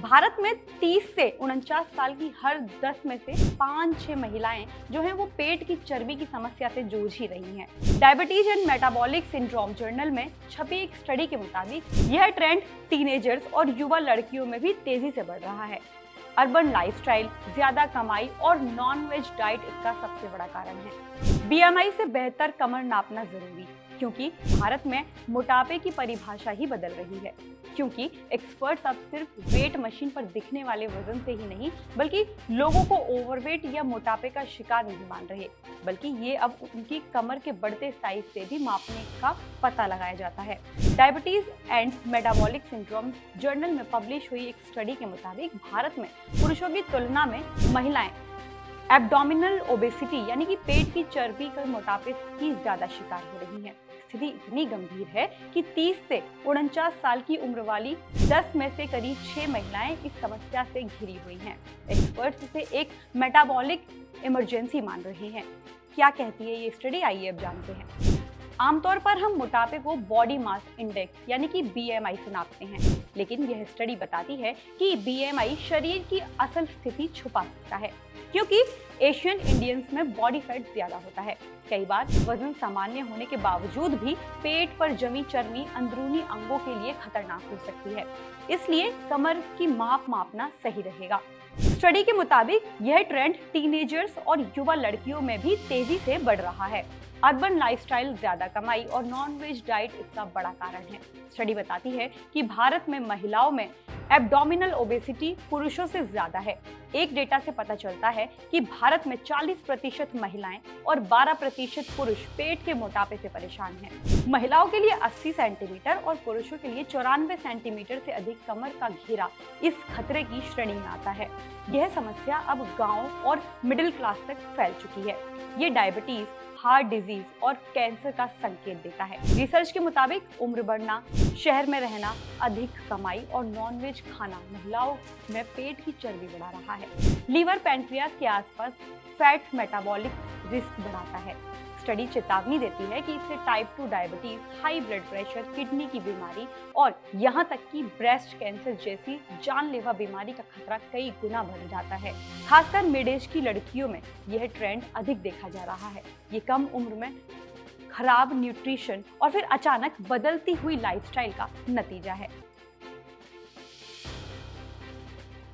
भारत में 30 से 49 साल की हर 10 में से 5-6 महिलाएं जो हैं वो पेट की चर्बी की समस्या से जूझ ही रही हैं। Diabetes and metabolic syndrome journal में छपी एक स्टडी के मुताबिक यह ट्रेंड टीनेजर्स और युवा लड़कियों में भी तेजी से बढ़ रहा है। अर्बन लाइफस्टाइल, ज्यादा कमाई और नॉन वेज डाइट इसका सबसे बड़ा कारण है। बीएमआई से बेहतर कमर नापना जरूरी, क्योंकि भारत में मोटापे की परिभाषा ही बदल रही है। क्योंकि एक्सपर्ट्स अब सिर्फ वेट मशीन पर दिखने वाले वजन से ही नहीं, बल्कि लोगों को ओवरवेट या मोटापे का शिकार नहीं मान रहे, बल्कि ये अब उनकी कमर के बढ़ते साइज से भी मापने का पता लगाया जाता है। Diabetes and metabolic syndrome journal में पब्लिश हुई एक स्टडी के मुताबिक भारत में पुरुषों की तुलना में महिलाएं एब्डोमिनल ओबेसिटी यानी कि पेट की चर्बी के मोटापे की ज्यादा शिकार हो रही हैं। स्थिति इतनी गंभीर है कि 30 से 49 साल की उम्र वाली 10 में से करीब 6 महिलाएं इस समस्या से घिरी हुई हैं। एक्सपर्ट्स इसे एक मेटाबॉलिक इमरजेंसी मान रहे हैं। क्या कहती है ये स्टडी, आइए अब जानते हैं। आमतौर पर हम मोटापे को बॉडी मास इंडेक्स यानी कि बीएमआई से नापते हैं, लेकिन यह स्टडी बताती है कि बीएमआई शरीर की असल स्थिति छुपा सकता है, क्योंकि एशियन इंडियंस में बॉडी फैट ज्यादा होता है। कई बार वजन सामान्य होने के बावजूद भी पेट पर जमी चर्बी अंदरूनी अंगों के लिए खतरनाक हो सकती है, इसलिए कमर की मापना सही रहेगा। स्टडी के मुताबिक यह ट्रेंड टीनेजर्स और युवा लड़कियों में भी तेजी से बढ़ रहा है। अर्बन लाइफस्टाइल, ज्यादा कमाई और नॉन वेज डाइट इसका बड़ा कारण है। स्टडी बताती है कि भारत में महिलाओं में एब्डोमिनल ओबेसिटी पुरुषों से ज्यादा है। एक डेटा से पता चलता है कि भारत में 40% महिलाएं और 12% पुरुष पेट के मोटापे से परेशान हैं। महिलाओं के लिए 80 सेंटीमीटर और पुरुषों के लिए 94 सेंटीमीटर से अधिक कमर का घेरा इस खतरे की श्रेणी में आता है। यह समस्या अब गांव और मिडिल क्लास तक फैल चुकी है। ये डायबिटीज, हार्ट डिजीज और कैंसर का संकेत देता है। रिसर्च के मुताबिक उम्र बढ़ना, शहर में रहना, अधिक कमाई और नॉनवेज खाना महिलाओं में पेट की चर्बी बढ़ा रहा है। लीवर, पैंक्रियास के आसपास फैट मेटाबॉलिक रिस्क बढ़ाता है। स्टडी चेतावनी देती है कि इससे type 2 diabetes, high blood pressure, kidney की बीमारी और यहाँ तक कि ब्रेस्ट कैंसर जैसी जानलेवा बीमारी का खतरा कई गुना बढ़ जाता है। खासकर मिड एज की लड़कियों में यह ट्रेंड अधिक देखा जा रहा है। ये कम उम्र में खराब न्यूट्रिशन और फिर अचानक बदलती हुई लाइफस्टाइल का नतीजा है।